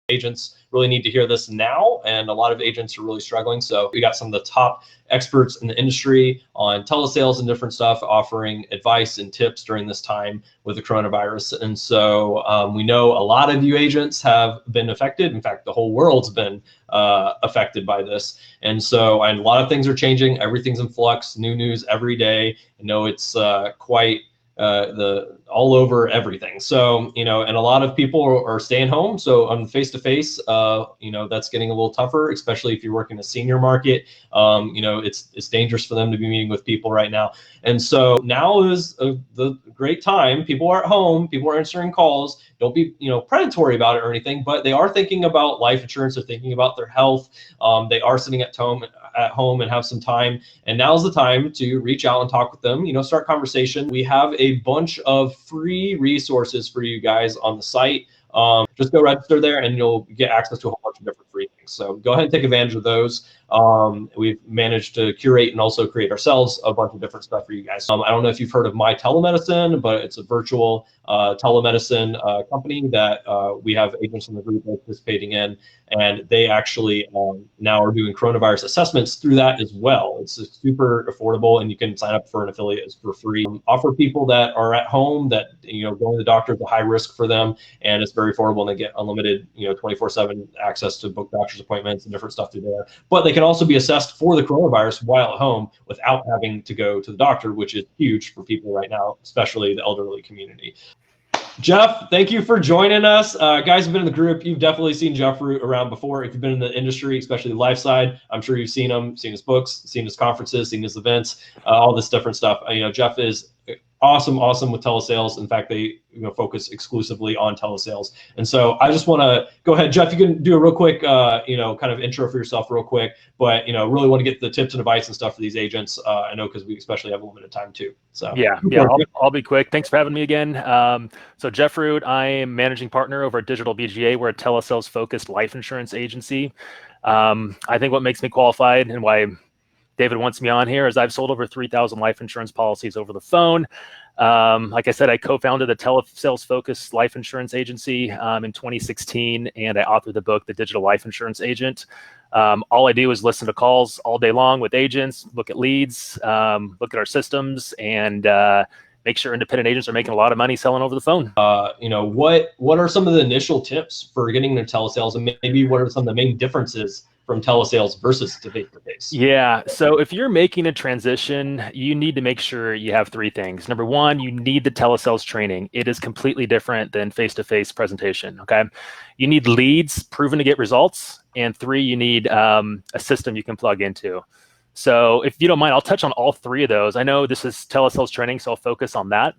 agents really need to hear this now, and a lot of agents are really struggling. So we got some of the top experts in the industry on telesales and different stuff offering advice and tips during this time with the coronavirus. And so we know a lot of you agents have been affected. In fact, the whole world's been affected by this. And so a lot of things are changing. Everything's in flux, new news every day. I know it's quite all over everything. So, and a lot of people are staying home. So on face-to-face, that's getting a little tougher, especially if you're working a senior market. It's dangerous for them to be meeting with people right now. And so now is the great time. People are at home, people are answering calls. Don't be, predatory about it or anything, but they are thinking about life insurance. They're thinking about their health. They are sitting at home and have some time. And now's the time to reach out and talk with them, start conversation. We have a bunch of free resources for you guys on the site. Just go register there and you'll get access to a whole bunch of different free things. So go ahead and take advantage of those. We've managed to curate and also create ourselves a bunch of different stuff for you guys. I don't know if you've heard of My Telemedicine, but it's a virtual telemedicine company that we have agents in the group participating in, and they actually now are doing coronavirus assessments through that as well. It's super affordable, and you can sign up for an affiliate for free. Offer people that are at home that going to the doctor is a high risk for them, and it's very affordable, and they get unlimited 24/7 access to book doctor's appointments and different stuff through there. But they can also be assessed for the coronavirus while at home without having to go to the doctor, which is huge for people right now, especially the elderly community. Jeff, thank you for joining us. Guys who've been in the group, you've definitely seen Jeff around before. If you've been in the industry, especially the life side, I'm sure you've seen him, seen his books, seen his conferences, seen his events, all this different stuff. Jeff is awesome with telesales. In fact, they focus exclusively on telesales. And so I just want to go ahead, Jeff, you can do a real quick, kind of intro for yourself real quick, but, really want to get the tips and advice and stuff for these agents. I know, because we especially have a limited time too. So yeah, I'll be quick. Thanks for having me again. So Jeff Root, I am managing partner over at DigitalBGA. We're a telesales focused life insurance agency. I think what makes me qualified and why David wants me on here is I've sold over 3,000 life insurance policies over the phone. Like I said, I co-founded a telesales-focused life insurance agency in 2016, and I authored the book, The Digital Life Insurance Agent. All I do is listen to calls all day long with agents, look at leads, look at our systems, and make sure independent agents are making a lot of money selling over the phone. What are some of the initial tips for getting into telesales, and maybe what are some of the main differences from telesales versus face-to-face? Yeah, so if you're making a transition, you need to make sure you have three things. Number one, you need the telesales training. It is completely different than face-to-face presentation, okay? You need leads proven to get results. And three, you need a system you can plug into. So if you don't mind, I'll touch on all three of those. I know this is telesales training, so I'll focus on that.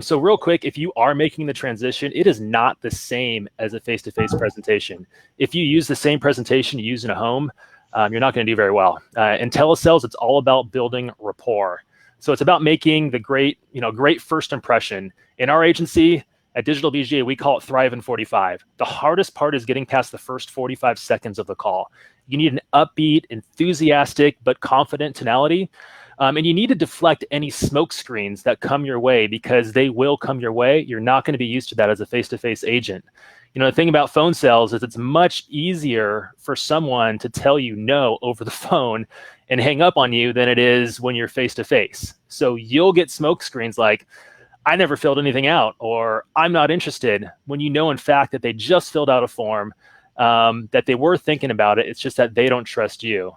So real quick, if you are making the transition, it is not the same as a face-to-face presentation. If you use the same presentation you use in a home, you're not going to do very well. In telesales, it's all about building rapport. So it's about making the great first impression. In our agency at DigitalBGA, we call it Thrive in 45. The hardest part is getting past the first 45 seconds of the call. You need an upbeat, enthusiastic, but confident tonality. And you need to deflect any smoke screens that come your way, because they will come your way. You're not going to be used to that as a face-to-face agent. The thing about phone sales is it's much easier for someone to tell you no over the phone and hang up on you than it is when you're face-to-face. So you'll get smoke screens like, I never filled anything out, or I'm not interested, when in fact, that they just filled out a form, that they were thinking about it. It's just that they don't trust you.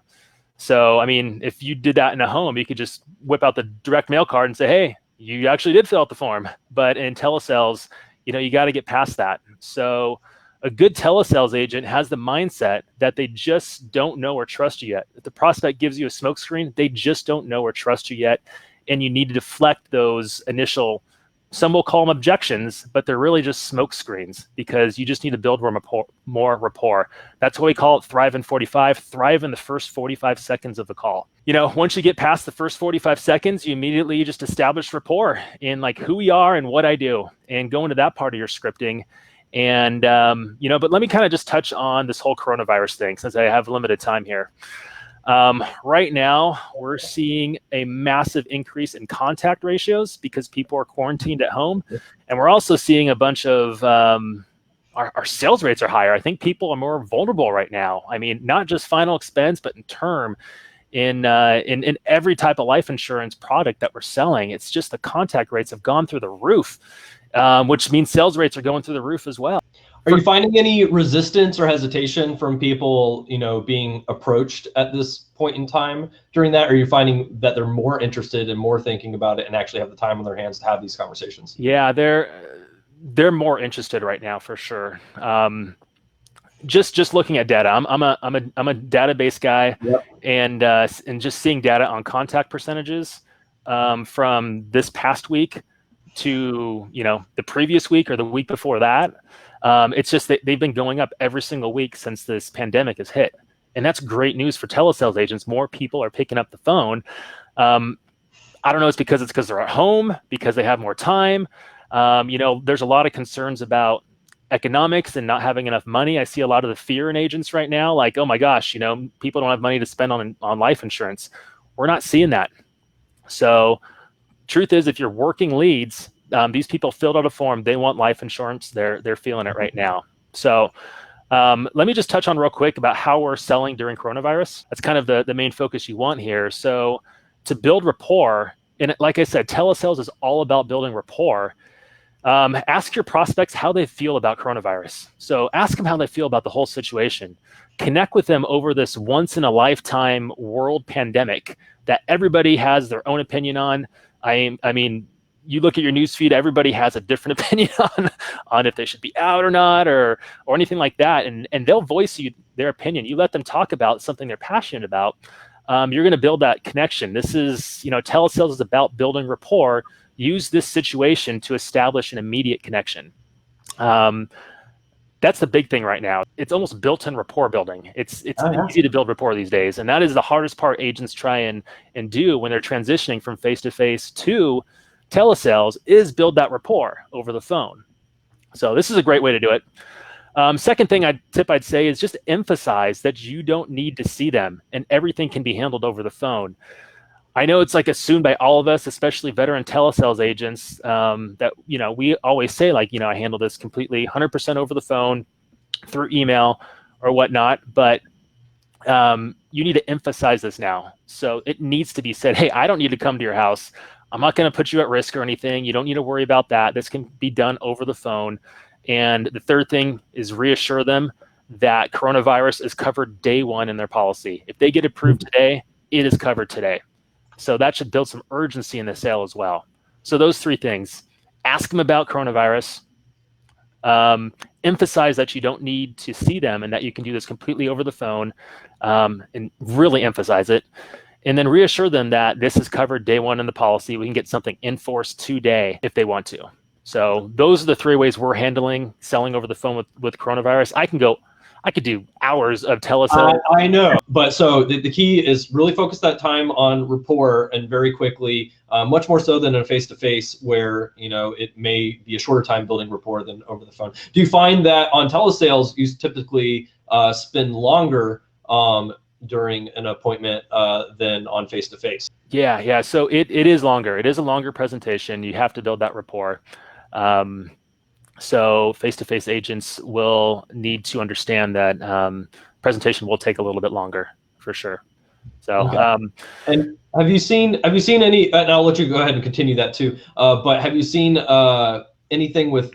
So, if you did that in a home, you could just whip out the direct mail card and say, hey, you actually did fill out the form. But in telesales, you got to get past that. So a good telesales agent has the mindset that they just don't know or trust you yet. If the prospect gives you a smoke screen, they just don't know or trust you yet. And you need to deflect those initial, some will call them objections, but they're really just smoke screens, because you just need to build more rapport. That's why we call it Thrive in 45. Thrive in the first 45 seconds of the call. Once you get past the first 45 seconds, you immediately just establish rapport in like who we are and what I do, and go into that part of your scripting. And, but let me kind of just touch on this whole coronavirus thing, since I have limited time here. Right now, we're seeing a massive increase in contact ratios because people are quarantined at home. And we're also seeing a bunch of our sales rates are higher. I think people are more vulnerable right now. I mean, not just final expense, but in term, in every type of life insurance product that we're selling. It's just the contact rates have gone through the roof, which means sales rates are going through the roof as well. Are you finding any resistance or hesitation from people, being approached at this point in time during that? Or are you finding that they're more interested and more thinking about it and actually have the time on their hands to have these conversations? Yeah, they're more interested right now for sure. Just looking at data, I'm a database guy, Yep. and just seeing data on contact percentages from this past week to the previous week or the week before that. It's just that they've been going up every single week since this pandemic has hit, and that's great news for telesales agents. More people are picking up the phone. I don't know. It's because they're at home, because they have more time. There's a lot of concerns about economics and not having enough money. I see a lot of the fear in agents right now, like, oh my gosh, people don't have money to spend on life insurance. We're not seeing that. So truth is, if you're working leads, these people filled out a form, they want life insurance, they're feeling it right now. So let me just touch on real quick about how we're selling during coronavirus. That's kind of the main focus you want here. So to build rapport, and like I said, telesales is all about building rapport. Ask your prospects how they feel about coronavirus. So ask them how they feel about the whole situation. Connect with them over this once in a lifetime world pandemic that everybody has their own opinion on. I mean, you look at your newsfeed, everybody has a different opinion on if they should be out or not, or anything like that. And they'll voice you their opinion. You let them talk about something they're passionate about. You're going to build that connection. This is, telesales is about building rapport. Use this situation to establish an immediate connection. That's the big thing right now. It's almost built-in rapport building. It's easy to build rapport these days, and that is the hardest part agents try and do when they're transitioning from face-to-face to telesales, is build that rapport over the phone. So this is a great way to do it. Second tip I'd say is just emphasize that you don't need to see them, and everything can be handled over the phone. I know it's like assumed by all of us, especially veteran telesales agents, that we always say, like, I handle this completely 100% over the phone, through email or whatnot. But you need to emphasize this now. So it needs to be said, hey, I don't need to come to your house. I'm not going to put you at risk or anything. You don't need to worry about that. This can be done over the phone. And the third thing is reassure them that coronavirus is covered day one in their policy. If they get approved today, it is covered today. So that should build some urgency in the sale as well. So those three things: ask them about coronavirus, emphasize that you don't need to see them and that you can do this completely over the phone, and really emphasize it. And then reassure them that this is covered day one in the policy. We can get something in force today if they want to. So those are the three ways we're handling selling over the phone with coronavirus. I could do hours of telesales. I know, but so the key is really focus that time on rapport, and very quickly, much more so than in a face-to-face where, it may be a shorter time building rapport than over the phone. Do you find that on telesales, you typically spend longer during an appointment than on face-to-face? Yeah. So it is longer. It is a longer presentation. You have to build that rapport. So face-to-face agents will need to understand that presentation will take a little bit longer, for sure. So, okay. And have you seen any? And I'll let you go ahead and continue that too. But have you seen anything with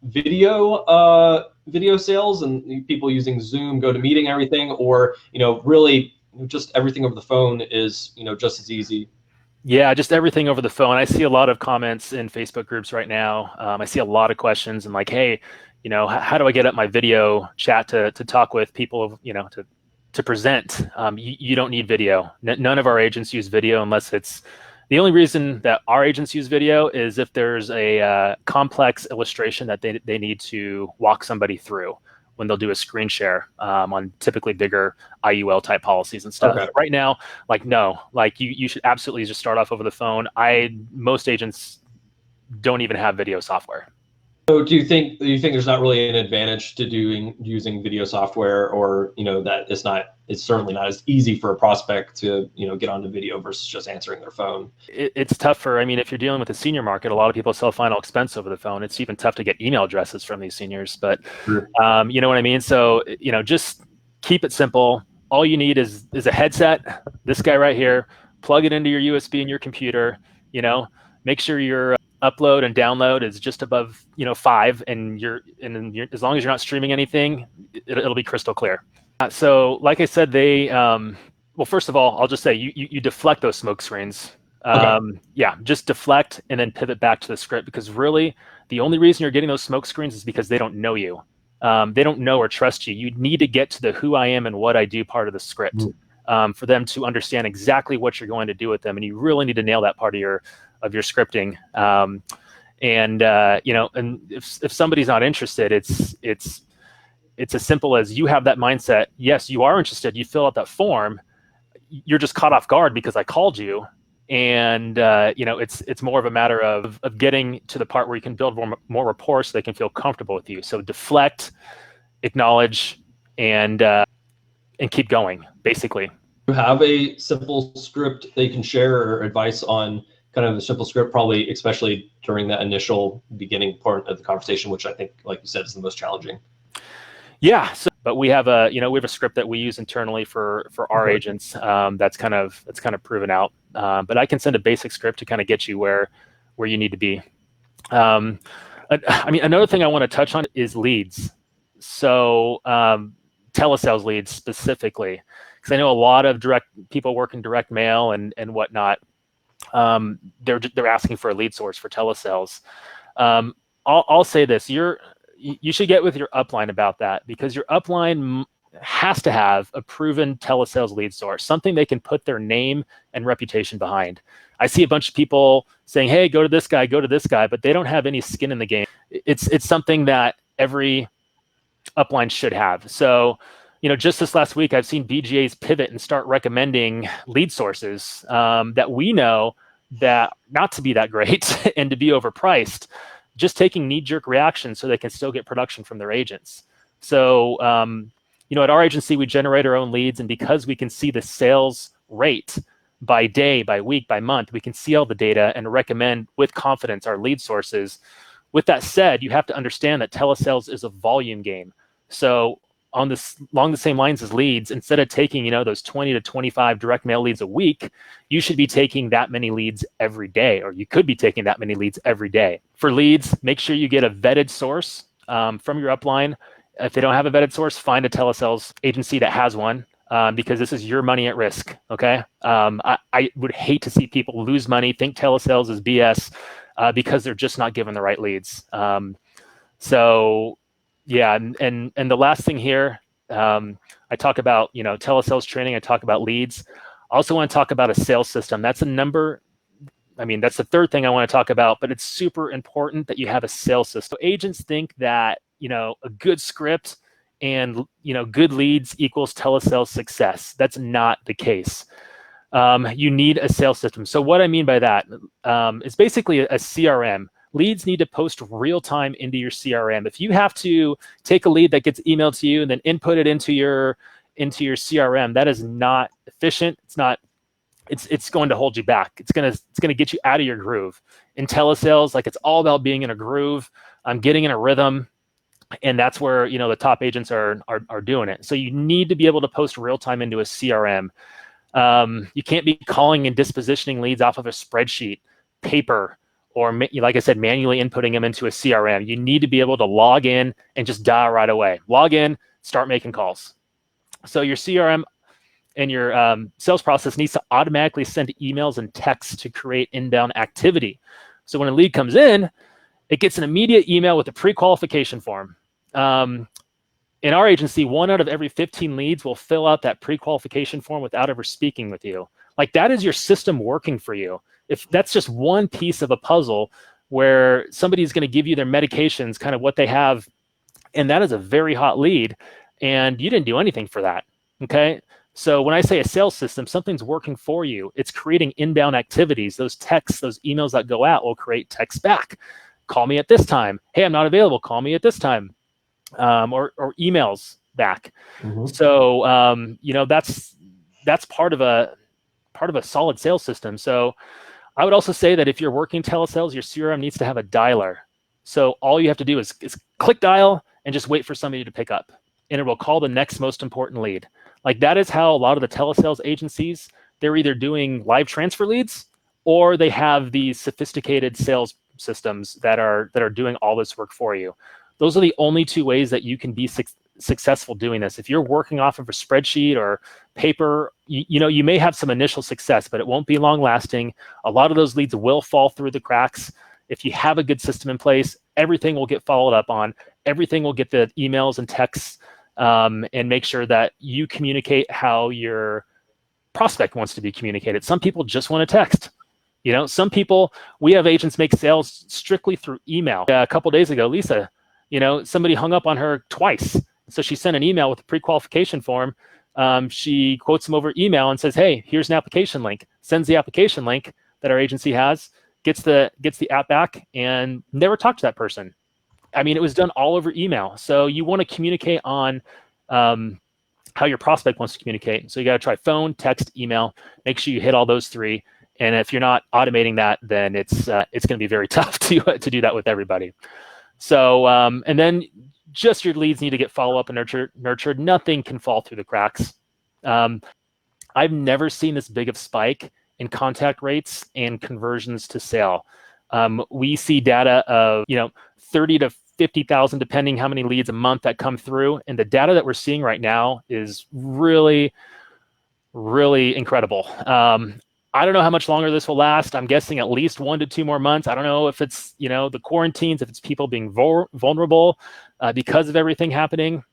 video sales and people using Zoom, GoToMeeting, everything, or really just everything over the phone is just as easy? Yeah, just everything over the phone. I see a lot of comments in Facebook groups right now. I see a lot of questions and like, hey, how do I get up my video chat to talk with people, to present? You don't need video. None of our agents use video unless it's, the only reason that our agents use video is if there's a complex illustration that they need to walk somebody through when they'll do a screen share on typically bigger IUL type policies and stuff. Okay. Right now, no, you should absolutely just start off over the phone. Most agents don't even have video software. So do you think there's not really an advantage to using video software, or that it's certainly not as easy for a prospect to get onto video versus just answering their phone? It's tougher. I mean, if you're dealing with the senior market, a lot of people sell final expense over the phone. It's even tough to get email addresses from these seniors, but Sure. you know what I mean? So, just keep it simple. All you need is a headset, this guy right here, plug it into your USB in your computer, make sure your upload and download is just above, 5, and as long as you're not streaming anything, it'll be crystal clear. So like I said, well, first of all, I'll just say you deflect those smoke screens. Okay. Yeah, just deflect and then pivot back to the script, because really the only reason you're getting those smoke screens is because they don't know you. They don't know or trust you. You need to get to the who I am and what I do part of the script for them to understand exactly what you're going to do with them. And you really need to nail that part of your scripting. And if somebody's not interested, it's as simple as you have that mindset. Yes, you are interested. You fill out that form. You're just caught off guard because I called you. And it's more of a matter of getting to the part where you can build more rapport so they can feel comfortable with you. So deflect, acknowledge, and keep going, basically. You have a simple script they can share, or advice on kind of a simple script, probably especially during that initial beginning part of the conversation, which I think, like you said, is the most challenging. Yeah, but we have a script that we use internally for our agents that's kind of proven out. But I can send a basic script to kind of get you where you need to be. I mean, another thing I want to touch on is leads. So telesales leads specifically, because I know a lot of people work in direct mail and whatnot. They're asking for a lead source for telesales. I'll say this: you should get with your upline about that, because your upline has to have a proven telesales lead source, something they can put their name and reputation behind. I see a bunch of people saying, hey, go to this guy, but they don't have any skin in the game. It's something that every upline should have. So, just this last week, I've seen BGAs pivot and start recommending lead sources that we know that not to be that great and to be overpriced, just taking knee-jerk reactions so they can still get production from their agents. So, at our agency, we generate our own leads, and because we can see the sales rate by day, by week, by month, we can see all the data and recommend with confidence our lead sources. With that said, you have to understand that telesales is a volume game. So along the same lines as leads, instead of taking, those 20 to 25 direct mail leads a week, you should be taking that many leads every day, or you could be taking that many leads every day. For leads, make sure you get a vetted source from your upline. If they don't have a vetted source, find a telesales agency that has one, because this is your money at risk, okay? I would hate to see people lose money, think telesales is BS, because they're just not given the right leads. So yeah, and the last thing here, I talk about, telesales training, I talk about leads. I also want to talk about a sales system. That's the third thing I want to talk about, but it's super important that you have a sales system. So agents think that, a good script and, good leads equals telesales success. That's not the case. You need a sales system. So what I mean by that is basically a CRM. Leads need to post real time into your CRM. If you have to take a lead that gets emailed to you and then input it into your CRM, that is not efficient. It's going to hold you back. It's gonna get you out of your groove. In telesales, it's all about being in a groove, getting in a rhythm, and that's where the top agents are doing it. So you need to be able to post real time into a CRM. You can't be calling and dispositioning leads off of a spreadsheet, paper, or like I said, manually inputting them into a CRM. You need to be able to log in and just dial right away. Log in, start making calls. So your CRM and your sales process needs to automatically send emails and texts to create inbound activity. So when a lead comes in, it gets an immediate email with a pre-qualification form. In our agency, 1 out of every 15 leads will fill out that pre-qualification form without ever speaking with you. That is your system working for you. If that's just one piece of a puzzle where somebody's going to give you their medications, kind of what they have, and that is a very hot lead, and you didn't do anything for that, okay? So when I say a sales system, something's working for you. It's creating inbound activities. Those texts, those emails that go out will create texts back. call me at this time. Hey, I'm not available. Call me at this time. Or emails back. So that's part of a solid sales system. So I would also say that if you're working telesales, your CRM needs to have a dialer. So all you have to do is click dial and just wait for somebody to pick up, and it will call the next most important lead. Like that is how a lot of the telesales agencies, they're either doing live transfer leads or they have these sophisticated sales systems that are doing all this work for you. Those are the only two ways that you can be successful doing this. If you're working off of a spreadsheet or paper, you may have some initial success, but it won't be long lasting. A lot of those leads will fall through the cracks. If you have a good system in place, everything will get followed up on. Everything will get the emails and texts, and make sure that you communicate how your prospect wants to be communicated. Some people just want to text. Some people, we have agents make sales strictly through email. A couple days ago, Lisa, somebody hung up on her twice. So she sent an email with a pre-qualification form. She quotes them over email and says, hey, here's an application link, sends the application link that our agency has, gets the app back, and never talked to that person. I mean, it was done all over email. So you want to communicate on how your prospect wants to communicate. So you got to try phone, text, email, make sure you hit all those three. And if you're not automating that, then it's going to be very tough to do that with everybody. So, and then just your leads need to get follow-up and nurtured. Nothing can fall through the cracks. I've never seen this big of spike in contact rates and conversions to sale. We see data of 30 to 50,000, depending how many leads a month that come through. And the data that we're seeing right now is really, really incredible. I don't know how much longer this will last. I'm guessing at least 1 to 2 more months. I don't know if it's, the quarantines, if it's people being vulnerable because of everything happening.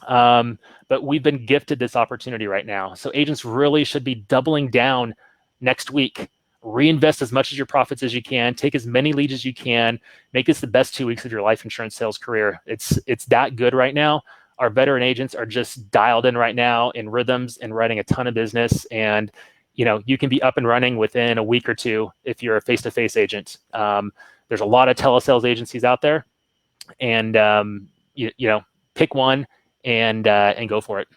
But we've been gifted this opportunity right now. So agents really should be doubling down next week. Reinvest as much of your profits as you can. Take as many leads as you can. Make this the best 2 weeks of your life insurance sales career. It's that good right now. Our veteran agents are just dialed in right now in rhythms and writing a ton of business. And you can be up and running within a week or two if you're a face-to-face agent. There's a lot of telesales agencies out there, and pick one and go for it.